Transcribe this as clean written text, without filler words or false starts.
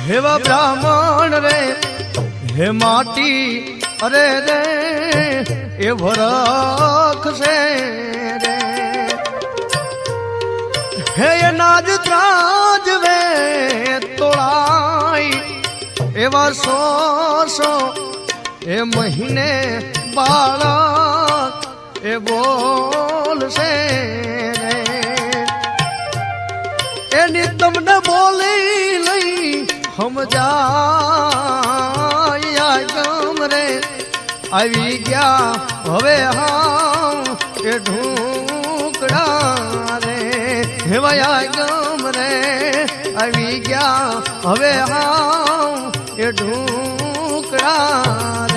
हेवा ब्राह्मण रे हे माटी अरे रे ए भरख से रे हे नाज त्राज वे तोड़ाई एवा सो ए महीने बालक ए बोल से रे एनी तमने बोली लई हम जाया गम रे આવી ગયા હવે હા એ ઢૂકડા રે હેવાયા ગમ રે આવી ગયા હવે હા એ ઢૂકડા રે